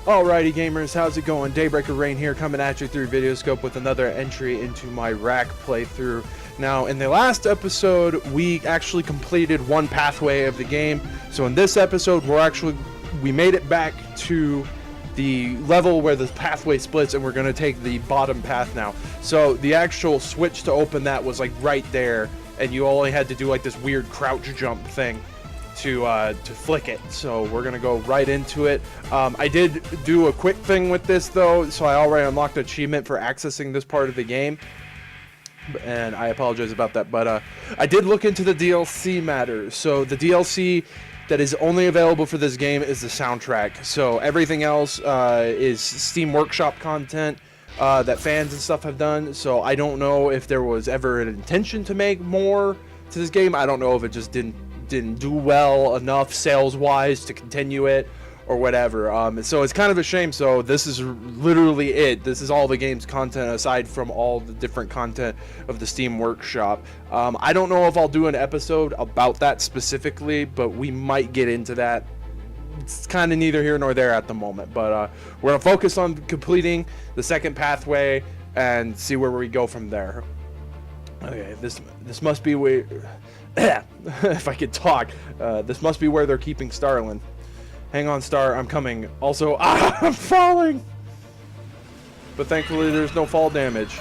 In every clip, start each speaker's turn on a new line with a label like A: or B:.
A: Alrighty gamers, how's it going? Daybreaker Rein here, coming at you through Videoscope with another entry into my Wrack playthrough. Now, in the last episode, we actually completed one pathway of the game. So in this episode, we made it back to the level where the pathway splits, and we're going to take the bottom path now. So the actual switch to open that was like right there, and you only had to do like this weird crouch jump thing to flick it. So we're gonna go right into it. I did do a quick thing with this though, so I already unlocked an achievement for accessing this part of the game, and I apologize about that, but I did look into the DLC matter. So the DLC that is only available for this game is the soundtrack. So everything else is Steam Workshop content that fans and stuff have done. So I don't know if there was ever an intention to make more to this game. I don't know if it just didn't do well enough sales wise to continue it or whatever. So it's kind of a shame. So this is literally it. This is all the game's content aside from all the different content of the Steam Workshop. I don't know if I'll do an episode about that specifically, but we might get into that. It's kind of neither here nor there at the moment, but we're gonna focus on completing the second pathway and see where we go from there. Okay, this must be where if I could talk, this must be where they're keeping Starlin. Hang on, Star, I'm coming. Also, I'm falling! But thankfully there's no fall damage.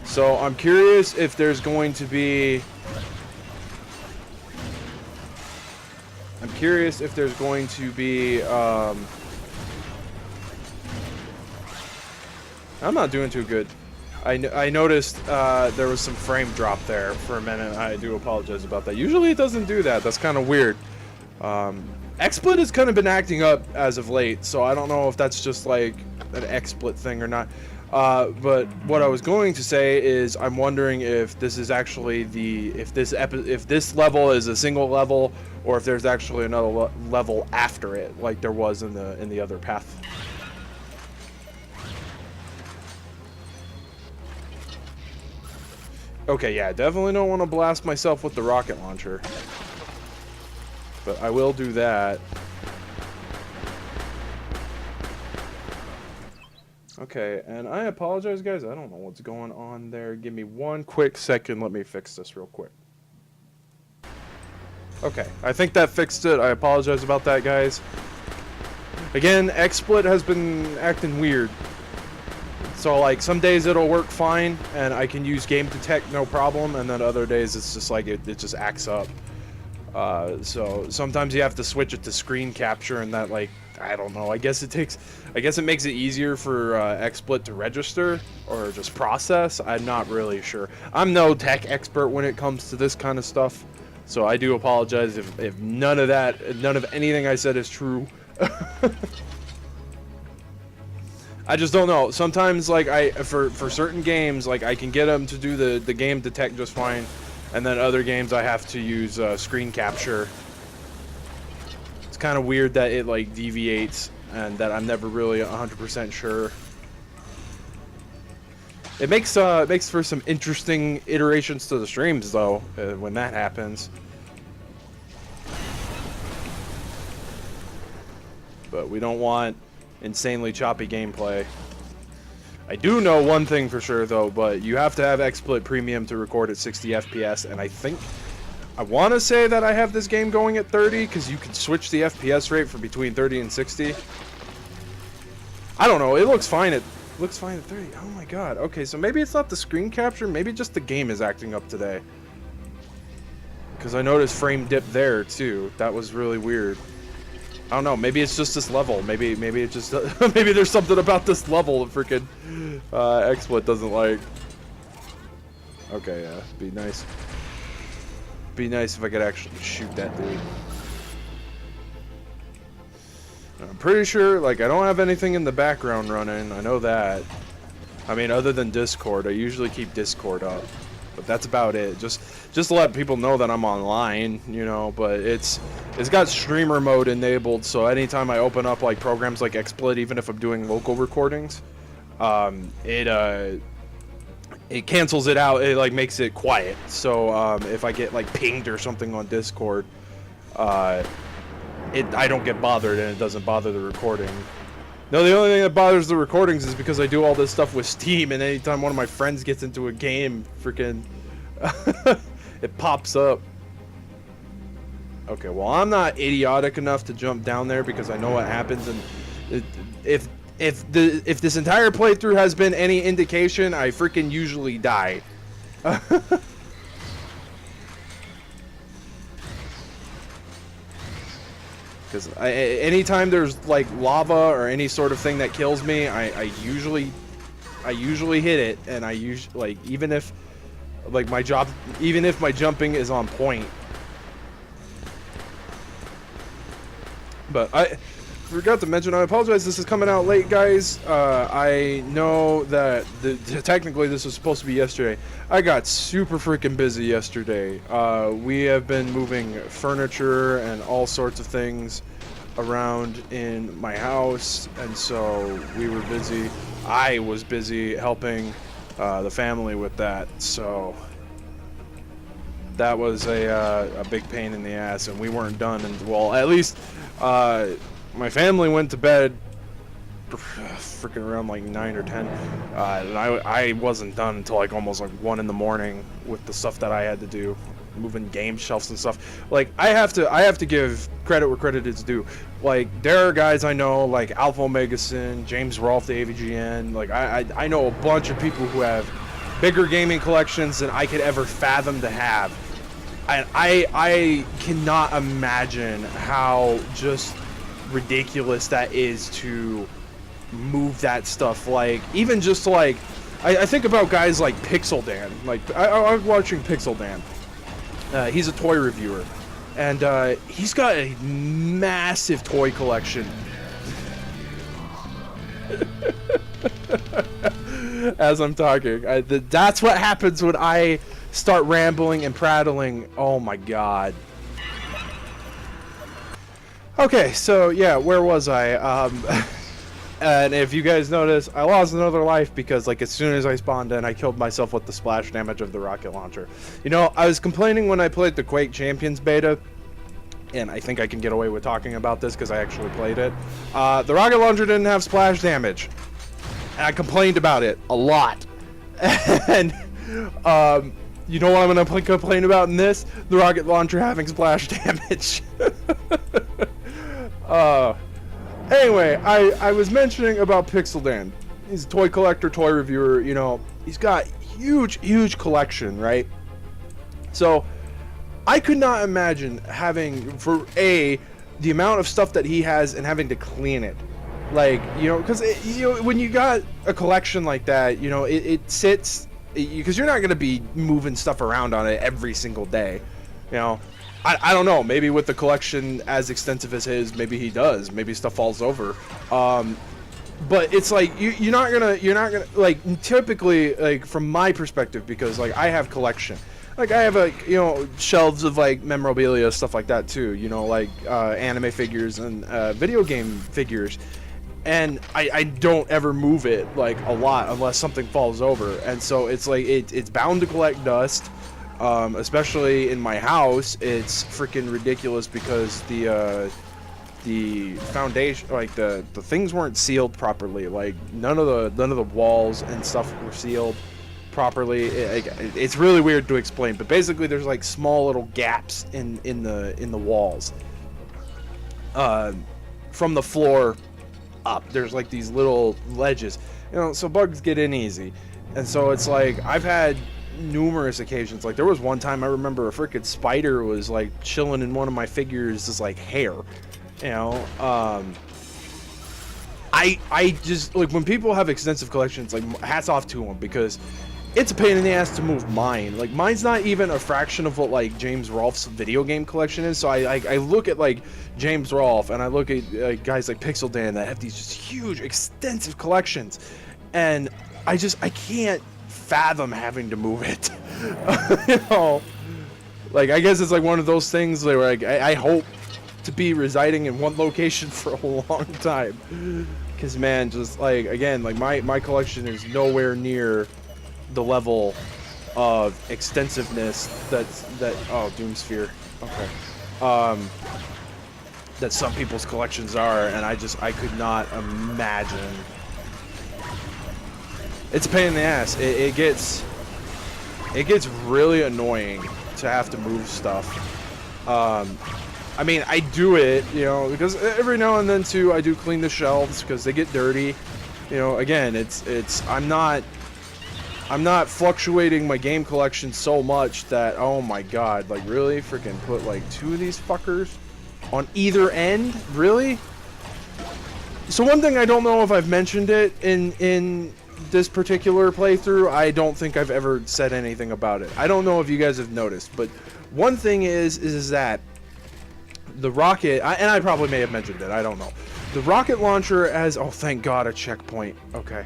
A: So I'm curious if there's going to be... I'm not doing too good. I noticed there was some frame drop there for a minute. I do apologize about that. Usually it doesn't do that. That's kind of weird. XSplit has kind of been acting up as of late, so I don't know if that's just like an XSplit thing or not. But what I was going to say is I'm wondering if this is actually if this level is a single level, or if there's actually another level after it, like there was in the other path. Okay, yeah, definitely don't want to blast myself with the rocket launcher. But I will do that. Okay, and I apologize, guys. I don't know what's going on there. Give me one quick second. Let me fix this real quick. Okay, I think that fixed it. I apologize about that, guys. Again, XSplit has been acting weird. So like some days it'll work fine and I can use game detect no problem, and then other days it's just like it just acts up. So sometimes you have to switch it to screen capture, and that, like, I don't know, I guess it makes it easier for XSplit to register or just process. I'm not really sure. I'm no tech expert when it comes to this kind of stuff, so I do apologize if none of anything I said is true. I just don't know. Sometimes, like, for certain games, like, I can get them to do the game detect just fine, and then other games I have to use screen capture. It's kind of weird that it, like, deviates, and that I'm never really 100% sure. It makes for some interesting iterations to the streams, though, when that happens. But we don't want insanely choppy gameplay. I do know one thing for sure though, but you have to have XSplit Premium to record at 60 FPS, and I want to say that I have this game going at 30, because you can switch the FPS rate for between 30 and 60. I don't know, it looks fine at 30. Oh my god. Okay, so maybe it's not the screen capture, maybe just the game is acting up today. Because I noticed frame dip there too. That was really weird. I don't know, maybe it's just this level. Maybe it just maybe there's something about this level that freaking XSplit doesn't like. Okay, yeah, be nice. Be nice if I could actually shoot that dude. I'm pretty sure, like, I don't have anything in the background running. I know that. I mean, other than Discord, I usually keep Discord up. But that's about it. Just to let people know that I'm online, you know. But it's got streamer mode enabled, so anytime I open up like programs like XSplit, even if I'm doing local recordings, it cancels it out. It like makes it quiet. So if I get like pinged or something on Discord, I don't get bothered, and it doesn't bother the recording. No, the only thing that bothers the recordings is because I do all this stuff with Steam, and anytime one of my friends gets into a game, freaking, it pops up. Okay, well, I'm not idiotic enough to jump down there because I know what happens, and if this entire playthrough has been any indication, I freaking usually die. Because anytime there's like lava or any sort of thing that kills me, I usually hit it, and I usually, like, even if my jumping is on point. But I forgot to mention, I apologize, this is coming out late, guys. I know that technically this was supposed to be yesterday. I got super freaking busy yesterday. We have been moving furniture and all sorts of things around in my house, and so we were busy. I was busy helping the family with that, so that was a big pain in the ass, and we weren't done. And well, at least my family went to bed freaking around like 9 or 10, and I wasn't done until like almost like 1 in the morning with the stuff that I had to do, moving game shelves and stuff. Like, I have to give credit where credit is due. Like, there are guys I know, like Alpha Omega Sin, James Rolfe, the AVGN. Like, I know a bunch of people who have bigger gaming collections than I could ever fathom to have. And I cannot imagine how just ridiculous that is to move that stuff. Like, even just like, I think about guys like Pixel Dan. Like, I was watching Pixel Dan. He's a toy reviewer, and he's got a massive toy collection. As I'm talking, that's what happens when I start rambling and prattling. Oh my god. Okay, so yeah, where was I? And if you guys notice, I lost another life because, like, as soon as I spawned in, I killed myself with the splash damage of the rocket launcher. You know, I was complaining when I played the Quake Champions beta, and I think I can get away with talking about this because I actually played it. The rocket launcher didn't have splash damage, and I complained about it a lot. And you know what I'm gonna complain about in this? The rocket launcher having splash damage. Anyway, I was mentioning about Pixel Dan. He's a toy collector, toy reviewer. You know, he's got huge collection, right? So I could not imagine having, for the amount of stuff that he has and having to clean it. Like, you know, because you know, when you got a collection like that, you know, it sits, because you're not gonna be moving stuff around on it every single day, you know. I don't know, maybe with the collection as extensive as his, maybe he does, maybe stuff falls over. But it's like, you're not gonna, like, typically, like, from my perspective, because, like, I have collection. Like, I have, like, you know, shelves of, like, memorabilia, stuff like that, too, you know, like, anime figures and video game figures. And I don't ever move it, like, a lot unless something falls over. And so it's like, it's bound to collect dust. Especially in my house, it's freaking ridiculous because the foundation, like the things weren't sealed properly. Like, none of the walls and stuff were sealed properly. It's really weird to explain, but basically there's like small little gaps in the walls. From the floor up, there's like these little ledges, you know, so bugs get in easy. And so it's like, I've had numerous occasions, like there was one time I remember a freaking spider was like chilling in one of my figures' like hair, you know. I just, like, when people have extensive collections, like, hats off to them, because it's a pain in the ass to move mine. Like, mine's not even a fraction of what, like, James Rolfe's video game collection is. So I look at, like, James Rolfe, and I look at guys like Pixel Dan that have these just huge, extensive collections, and I can't fathom having to move it. You know, like, I guess it's like one of those things where, like, I hope to be residing in one location for a long time, because, man, just, like, again, like, my collection is nowhere near the level of extensiveness that oh, Doomsphere, okay, that some people's collections are, and I could not imagine. It's a pain in the ass. It gets really annoying to have to move stuff. I mean, I do it, you know, because every now and then too, I do clean the shelves because they get dirty. You know, again, I'm not fluctuating my game collection so much that, oh my god, like really, freaking put like 2 of these fuckers on either end, really? So one thing I don't know if I've mentioned it in this particular playthrough, I don't think I've ever said anything about it. I don't know if you guys have noticed, but one thing is that the rocket, and I probably may have mentioned it, I don't know. The rocket launcher has, oh thank god, a checkpoint. Okay.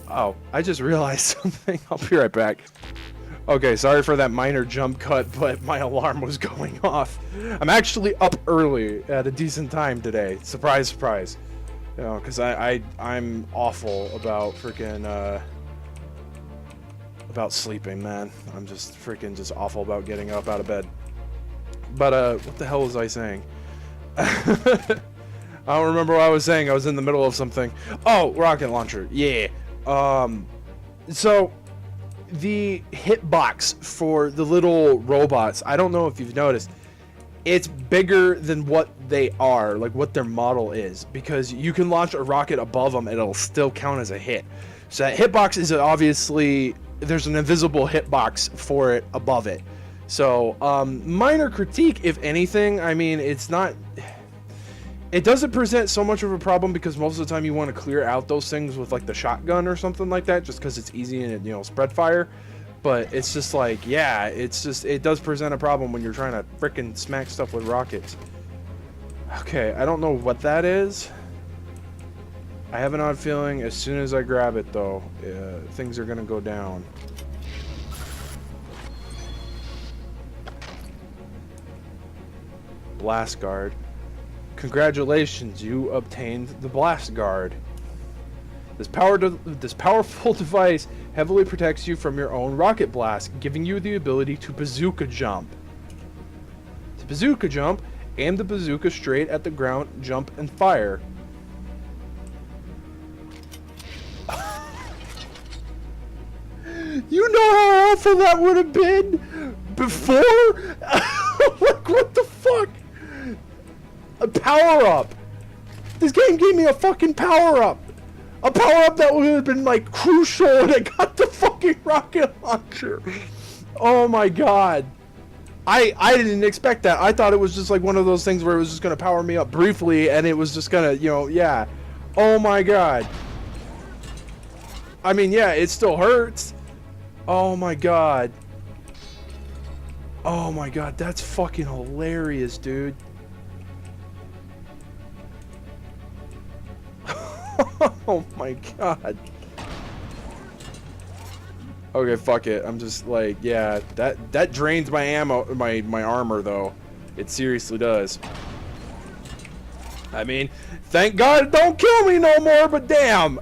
A: Oh, I just realized something. I'll be right back. Okay, sorry for that minor jump cut, but my alarm was going off. I'm actually up early at a decent time today. Surprise, surprise. You know, because I'm awful about freaking, about sleeping, man. I'm just freaking just awful about getting up out of bed. But, what the hell was I saying? I don't remember what I was saying. I was in the middle of something. Oh, rocket launcher. Yeah. So the hitbox for the little robots, I don't know if you've noticed, it's bigger than what they are, like what their model is, because you can launch a rocket above them and it'll still count as a hit. So that hitbox is obviously, there's an invisible hitbox for it above it. So, minor critique, if anything. I mean, it's not... It doesn't present so much of a problem because most of the time you want to clear out those things with like the shotgun or something like that, just because it's easy and, you know, spread fire. But it's just like, yeah, it's just, it does present a problem when you're trying to frickin' smack stuff with rockets. Okay, I don't know what that is. I have an odd feeling as soon as I grab it though, things are gonna go down. Blast guard. Congratulations, you obtained the blast guard. This powerful device heavily protects you from your own rocket blast, giving you the ability to bazooka jump. To bazooka jump, aim the bazooka straight at the ground, jump, and fire. You know how awful that would have been before? Like, what the fuck? A power-up! This game gave me a fucking power-up! A power-up that would have been, like, crucial when I got the fucking rocket launcher! Oh my god. I didn't expect that. I thought it was just like one of those things where it was just gonna power me up briefly and it was just gonna, you know, yeah. Oh my god. I mean, yeah, it still hurts. Oh my god. Oh my god, that's fucking hilarious, dude. Oh my god. Okay, fuck it. I'm just like, yeah, that drains my ammo, my armor though. It seriously does. I mean, thank God it don't kill me no more, but damn.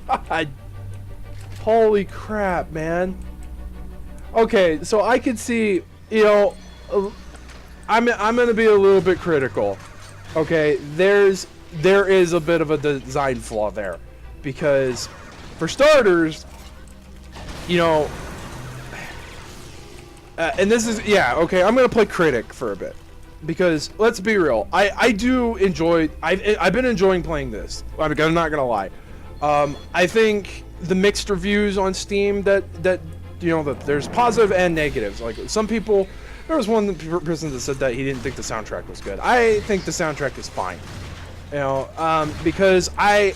A: God. Holy crap, man. Okay, so I could see, you know, I'm gonna be a little bit critical. Okay, there is a bit of a design flaw there, because for starters, you know, and this is, yeah, okay, I'm gonna play critic for a bit, because let's be real, I do enjoy, I've been enjoying playing this. I'm not gonna lie. I think the mixed reviews on Steam that you know, that there's positive and negatives. Like some people, there was one person that said that he didn't think the soundtrack was good. I think the soundtrack is fine. You know, because I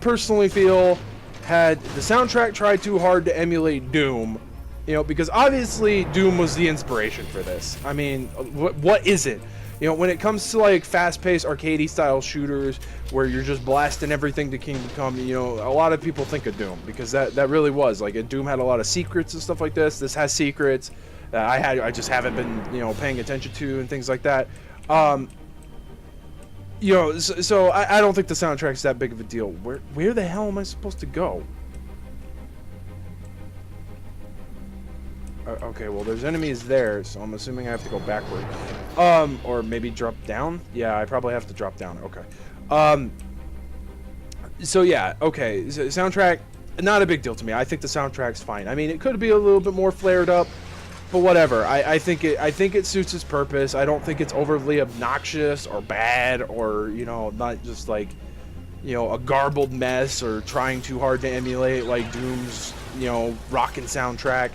A: personally feel had the soundtrack tried too hard to emulate Doom, you know, because obviously Doom was the inspiration for this. I mean, what is it? You know, when it comes to like fast-paced arcadey style shooters where you're just blasting everything to Kingdom Come, you know, a lot of people think of Doom because that really was like Doom had a lot of secrets and stuff like this. This has secrets that I just haven't been, you know, paying attention to and things like that. You know, so I don't think the soundtrack's that big of a deal. Where the hell am I supposed to go? Okay, well, there's enemies there, so I'm assuming I have to go backward. Or maybe drop down? Yeah, I probably have to drop down. Okay. So yeah, okay. Soundtrack, not a big deal to me. I think the soundtrack's fine. I mean, it could be a little bit more flared up, but whatever. I think it suits its purpose. I don't think it's overly obnoxious or bad or, you know, not just like, you know, a garbled mess or trying too hard to emulate like Doom's, you know, rockin' soundtrack.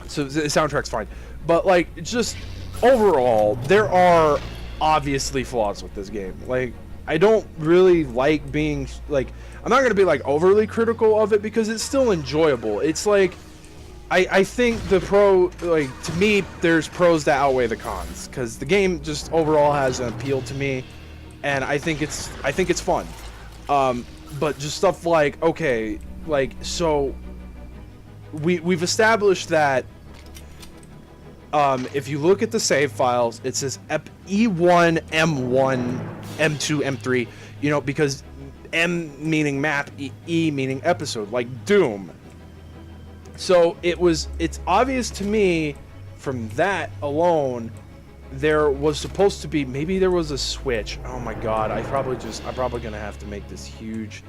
A: So the soundtrack's fine, but like, just overall, there are obviously flaws with this game. Like, I don't really like being like, I'm not gonna be like overly critical of it because it's still enjoyable. It's like, I think the like, to me, there's pros that outweigh the cons because the game just overall has an appeal to me, and I think it's fun. But just stuff like, okay, like, so we've established that if you look at the save files, it says E1, M1, M2, M3, you know, because M meaning map, E meaning episode, like Doom. So it's obvious to me from that alone, there was supposed to be, maybe there was a switch. Oh my god, I'm probably gonna have to make this huge.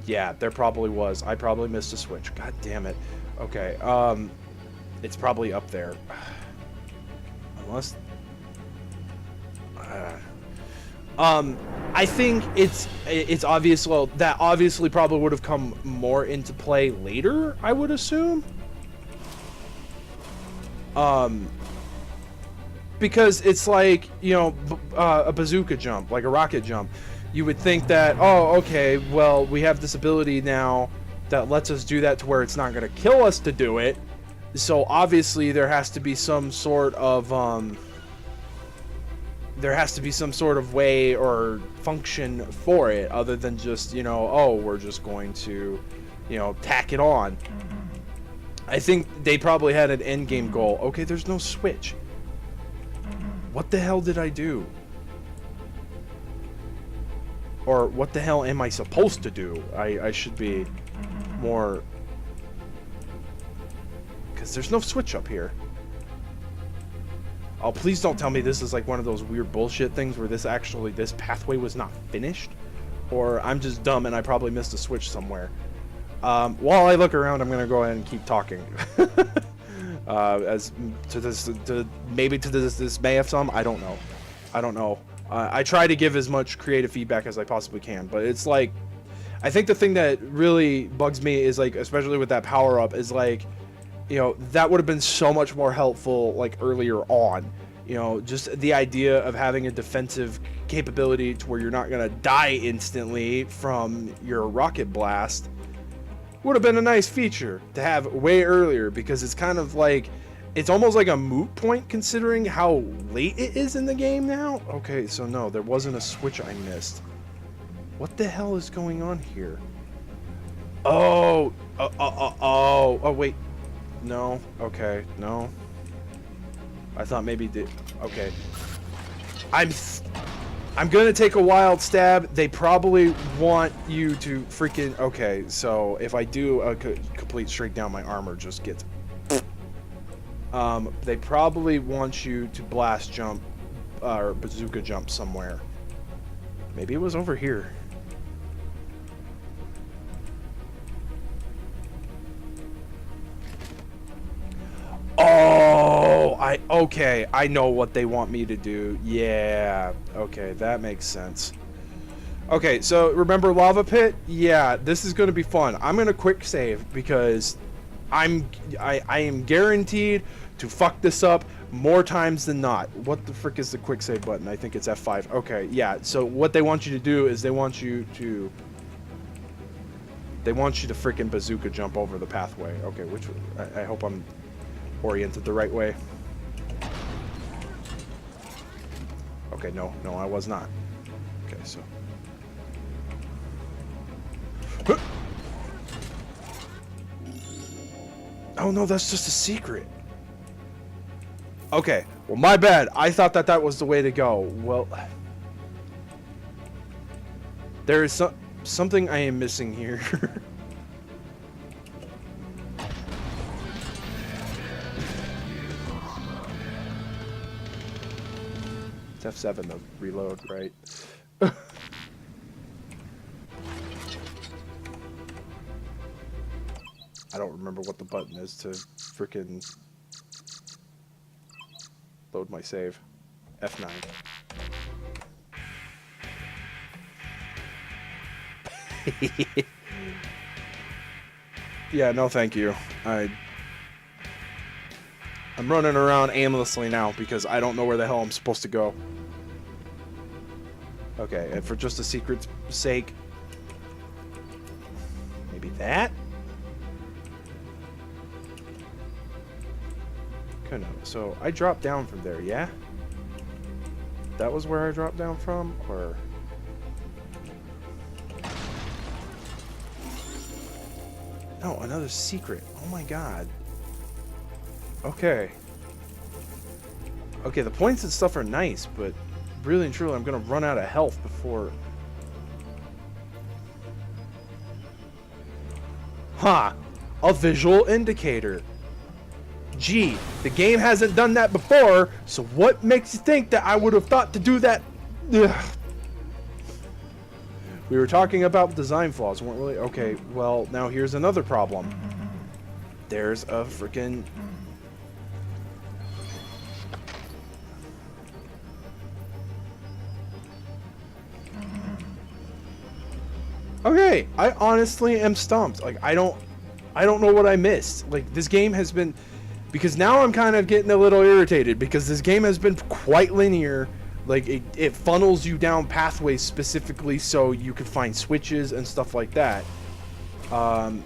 A: Yeah, there probably was. I probably missed a switch. God damn it. Okay, it's probably up there. Unless... I think it's obvious, well, that obviously probably would have come more into play later, I would assume. Because it's like, you know, a bazooka jump, like a rocket jump. You would think that, oh, okay, well, we have this ability now that lets us do that to where it's not going to kill us to do it. So obviously there has to be some sort of way or function for it other than just, you know, oh, we're just going to, you know, tack it on. I think they probably had an end game goal. Okay, there's no switch. What the hell did I do? Or what the hell am I supposed to do? I should be more... Because there's no switch up here. Oh, please don't tell me this is like one of those weird bullshit things where this pathway was not finished. Or I'm just dumb and I probably missed a switch somewhere. While I look around, I'm going to go ahead and keep talking. As to this, maybe to this dismay of some, I don't know. I try to give as much creative feedback as I possibly can, but it's like, I think the thing that really bugs me is like, especially with that power up, is like, you know, that would have been so much more helpful like earlier on. You know, just the idea of having a defensive capability to where you're not gonna die instantly from your rocket blast would have been a nice feature to have way earlier, because it's kind of like, it's almost like a moot point considering how late it is in the game now. Okay, so no, there wasn't a switch I missed. What the hell is going on here? Oh, wait. No, okay, no. I thought maybe okay. I'm gonna take a wild stab. They probably want you to freaking... Okay, so if I do a complete straight down, my armor just gets... They probably want you to blast jump, or bazooka jump somewhere. Maybe it was over here. Oh, okay, I know what they want me to do. Yeah, okay, that makes sense. Okay, so remember lava pit? Yeah, this is going to be fun. I'm going to quick save because I am guaranteed to fuck this up more times than not. What the frick is the quick save button? I think it's F5. Okay, yeah, so what they want you to do is they want you to freaking bazooka jump over the pathway. Okay, which I hope I'm oriented the right way. Okay, no, I was not. Okay, so. Oh no, that's just a secret. Okay, well, my bad. I thought that was the way to go. Well, there is something I am missing here. F7 to reload, right? I don't remember what the button is to frickin' load my save. F9. Yeah, no thank you. I'm running around aimlessly now because I don't know where the hell I'm supposed to go. Okay, and for just a secret's sake, maybe that? Okay, so I dropped down from there, yeah? That was where I dropped down from, or... No, another secret. Oh my god. Okay. Okay, the points and stuff are nice, but really and truly I'm gonna run out of health before... Huh. A visual indicator. Gee, the game hasn't done that before, so what makes you think that I would have thought to do that? Ugh. We were talking about design flaws, weren't we? Okay, well, now here's another problem. There's a freaking... Okay, I honestly am stumped. Like, I don't know what I missed. Like, this game has been... Because now I'm kind of getting a little irritated, because this game has been quite linear. Like, it funnels you down pathways specifically so you can find switches and stuff like that.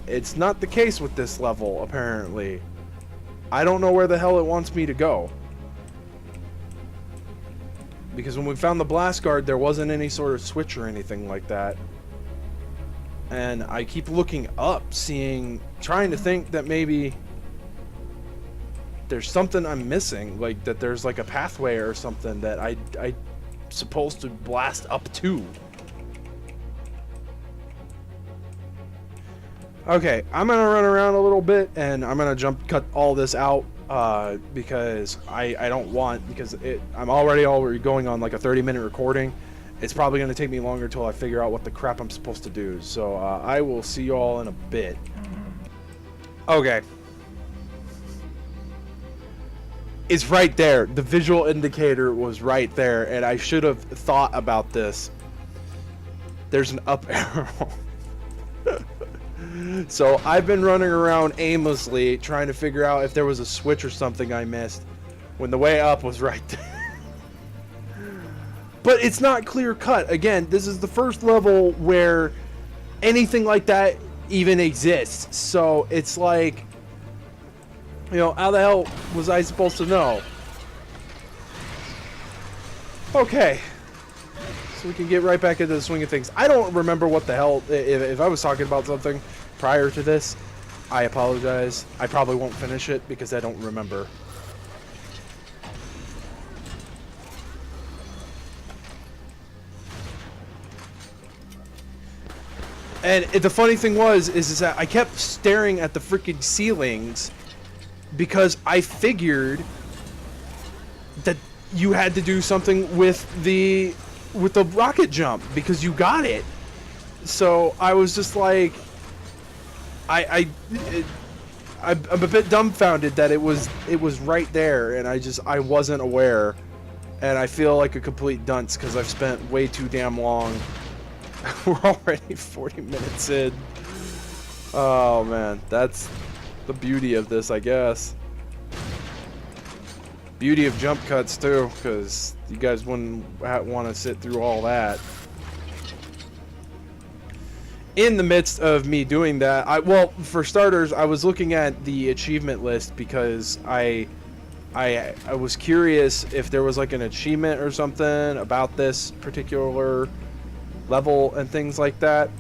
A: It's not the case with this level, apparently. I don't know where the hell it wants me to go. Because when we found the blast guard, there wasn't any sort of switch or anything like that. And I keep looking up, trying to think that maybe there's something I'm missing, like that there's like a pathway or something that I'm supposed to blast up to. Okay, I'm gonna run around a little bit and I'm gonna cut all this out because I don't want, because I'm already going on like a 30-minute recording. It's probably gonna take me longer till I figure out what the crap I'm supposed to do. So I will see you all in a bit. Okay. It's right there. The visual indicator was right there, and I should have thought about this. There's an up arrow. So I've been running around aimlessly trying to figure out if there was a switch or something I missed when the way up was right there. But it's not clear cut. Again, this is the first level where anything like that even exists. So it's like, you know, how the hell was I supposed to know? Okay. So we can get right back into the swing of things. I don't remember what the hell, if I was talking about something prior to this, I apologize. I probably won't finish it because I don't remember. And the funny thing is that I kept staring at the freaking ceilings because I figured that you had to do something with the rocket jump because you got it. So I was just like, I'm a bit dumbfounded that it was right there, and I wasn't aware, and I feel like a complete dunce because I've spent way too damn long. We're already 40 minutes in. Oh man, that's the beauty of this, I guess. Beauty of jump cuts too, because you guys wouldn't want to sit through all that. In the midst of me doing that, well, for starters, I was looking at the achievement list because I was curious if there was like an achievement or something about this particular level and things like that.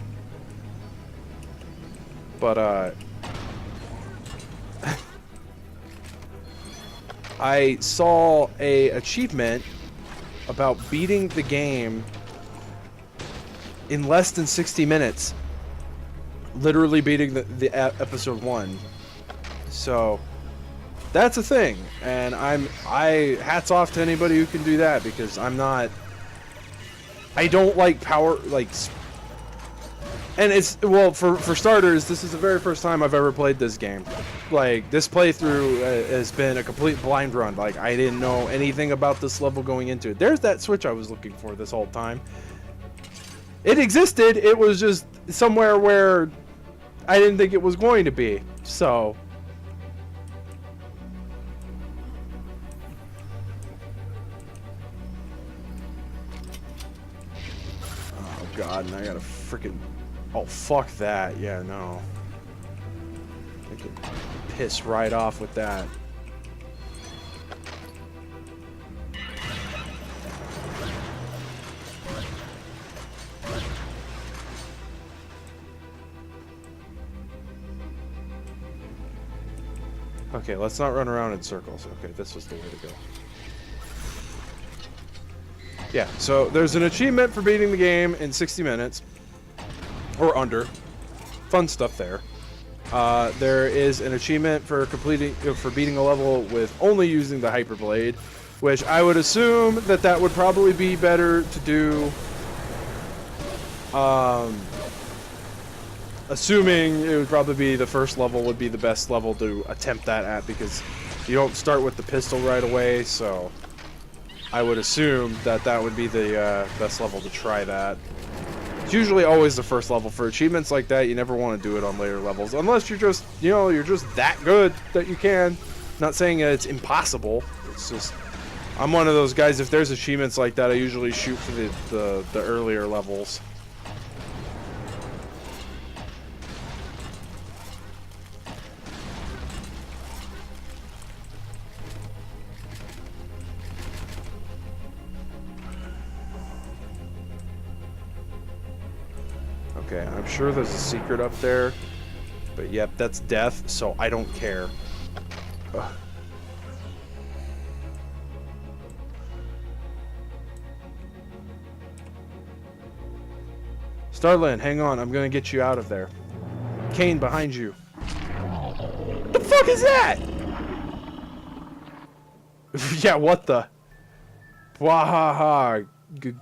A: But I saw a achievement about beating the game in less than 60 minutes. Literally beating the episode 1. So That's a thing, and I hats off to anybody who can do that, because I don't like power, like, and it's, well, for starters, this is the very first time I've ever played this game. Like, this playthrough has been a complete blind run. Like, I didn't know anything about this level going into it. There's that switch I was looking for this whole time. It existed, it was just somewhere where I didn't think it was going to be, so... Oh god, and I gotta freaking... Oh, fuck that. Yeah, no. I could piss right off with that. Okay, let's not run around in circles. Okay, this was the way to go. Yeah, so there's an achievement for beating the game in 60 minutes. Or under. Fun stuff there. There is an achievement for beating a level with only using the Hyper Blade, which I would assume that would probably be better to do. Assuming it would probably be the first level would be the best level to attempt that at, because you don't start with the pistol right away, so I would assume that would be the best level to try that. It's usually always the first level. For achievements like that, you never want to do it on later levels, unless you're just, you know, you're just that good that you can. Not saying it's impossible, it's just, I'm one of those guys, if there's achievements like that, I usually shoot for the earlier levels. Okay, I'm sure there's a secret up there, but yep, that's death, so I don't care. Ugh. Starland, hang on, I'm gonna get you out of there. Kane, behind you. The fuck is that? Yeah, what the? Wahaha,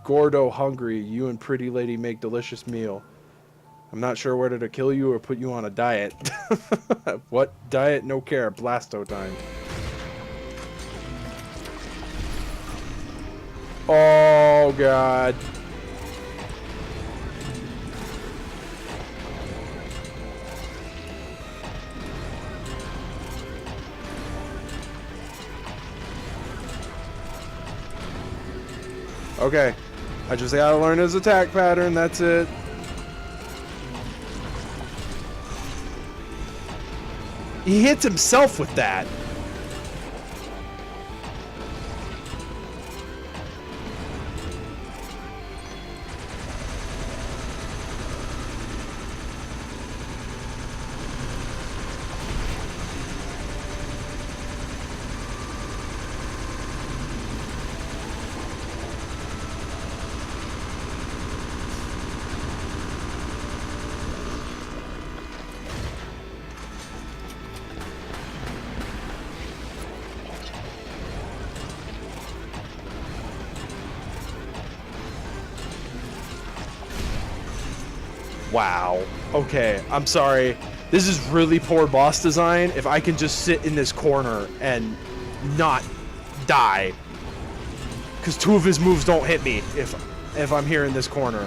A: Gordo hungry, you and pretty lady make delicious meal. I'm not sure whether to kill you or put you on a diet. What diet? No care. Blasto time. Oh, God. Okay. I just gotta learn his attack pattern. That's it. He hits himself with that. Wow. Okay, I'm sorry. This is really poor boss design. If I can just sit in this corner and not die. Because two of his moves don't hit me if I'm here in this corner.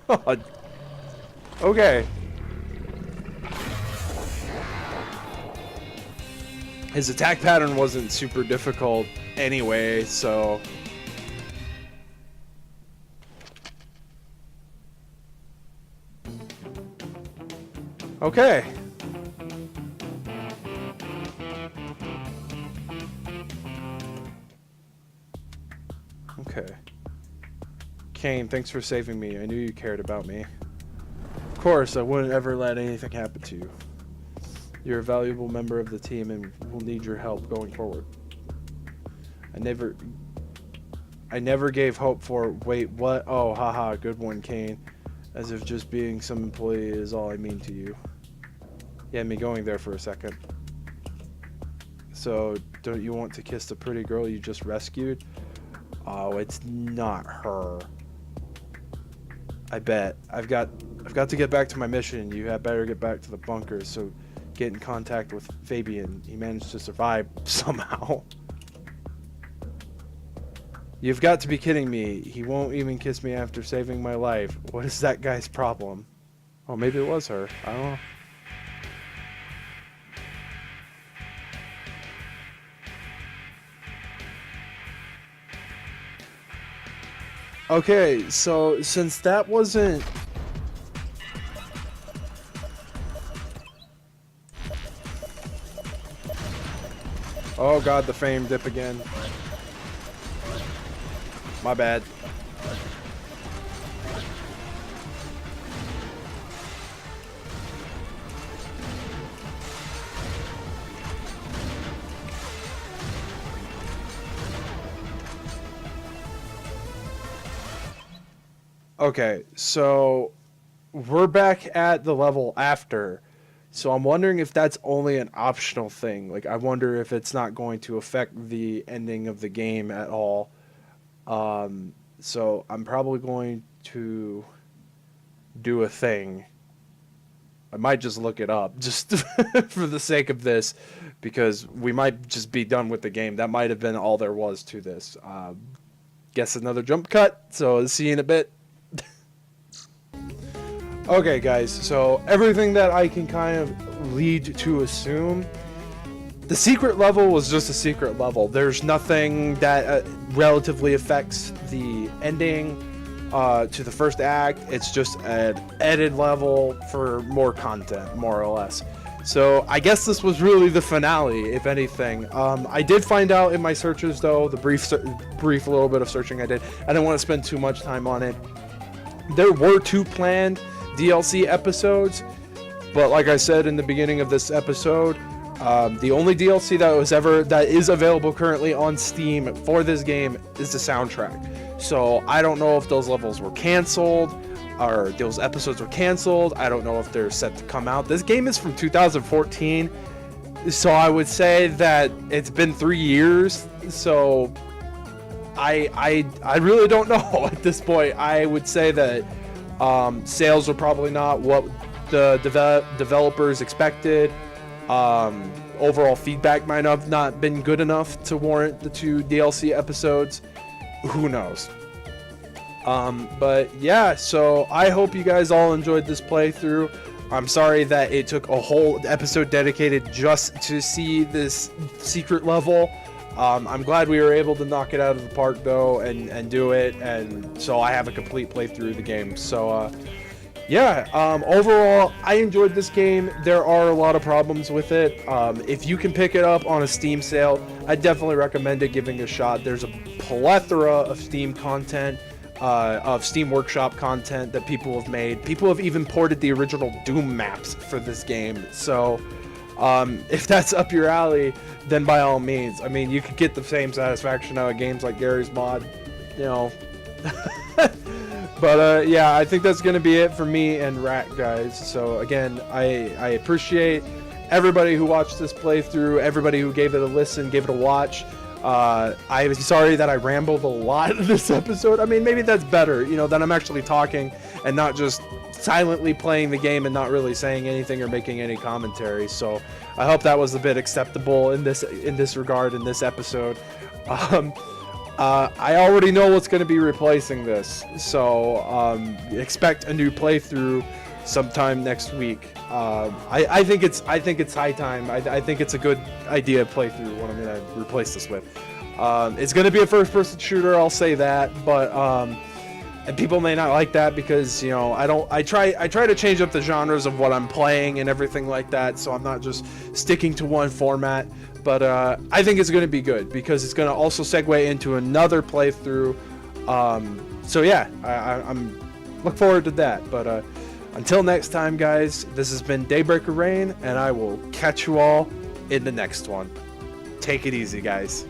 A: God. Okay. His attack pattern wasn't super difficult anyway, so... Okay. Okay. Kane, thanks for saving me. I knew you cared about me. Of course, I wouldn't ever let anything happen to you. You're a valuable member of the team and we'll need your help going forward. I never gave hope for... Wait, what? Oh, haha, good one, Kane. As if just being some employee is all I mean to you. You had me going there for a second. So, don't you want to kiss the pretty girl you just rescued? Oh, it's not her. I bet. I've got to get back to my mission. You had better get back to the bunker, so get in contact with Fabian. He managed to survive somehow. You've got to be kidding me. He won't even kiss me after saving my life. What is that guy's problem? Oh, maybe it was her. I don't know. Okay, so since that wasn't... Oh god, the fame dip again. My bad. Okay, so we're back at the level after. So I'm wondering if that's only an optional thing. Like, I wonder if it's not going to affect the ending of the game at all. So I'm probably going to do a thing. I might just look it up just for the sake of this, because we might just be done with the game. That might have been all there was to this. Guess another jump cut, so see you in a bit. Okay, guys, so everything that I can kind of lead to assume, the secret level was just a secret level. There's nothing that relatively affects the ending to the first act. It's just an added level for more content, more or less. So I guess this was really the finale, if anything. I did find out in my searches, though, the brief little bit of searching I did. I didn't want to spend too much time on it. There were 2 planned DLC episodes, but like I said in the beginning of this episode, the only DLC that is available currently on Steam for this game is the soundtrack. So I don't know if those levels were canceled or those episodes were canceled. I don't know if they're set to come out. This game is from 2014, so I would say that it's been 3 years. So I really don't know at this point. I would say that sales are probably not what the developers expected. Overall feedback might have not been good enough to warrant the 2 DLC episodes. Who knows? But yeah, so I hope you guys all enjoyed this playthrough. I'm sorry that it took a whole episode dedicated just to see this secret level. I'm glad we were able to knock it out of the park, though, and do it, and so I have a complete playthrough of the game. So, yeah, overall, I enjoyed this game. There are a lot of problems with it. If you can pick it up on a Steam sale, I definitely recommend it giving it a shot. There's a plethora of Steam content, of Steam Workshop content that people have made. People have even ported the original Doom maps for this game. So, if that's up your alley, then by all means. I mean, you could get the same satisfaction out of games like Gary's Mod, you know. But yeah, I think that's going to be it for me and Wrack, guys. So again, I appreciate everybody who watched this playthrough, everybody who gave it a listen, gave it a watch. I'm sorry that I rambled a lot in this episode. I mean, maybe that's better, you know, that I'm actually talking and not just silently playing the game and not really saying anything or making any commentary. So I hope that was a bit acceptable in this regard in this episode. I already know what's going to be replacing this, so expect a new playthrough sometime next week. I think it's high time. I think it's a good idea to play through what I'm going to replace this with. It's going to be a first-person shooter, I'll say that, but And people may not like that because, you know, I try to change up the genres of what I'm playing and everything like that, so I'm not just sticking to one format. But I think it's going to be good because it's going to also segue into another playthrough. So yeah, I'm look forward to that. But until next time, guys, this has been Daybreaker Rein, and I will catch you all in the next one. Take it easy, guys.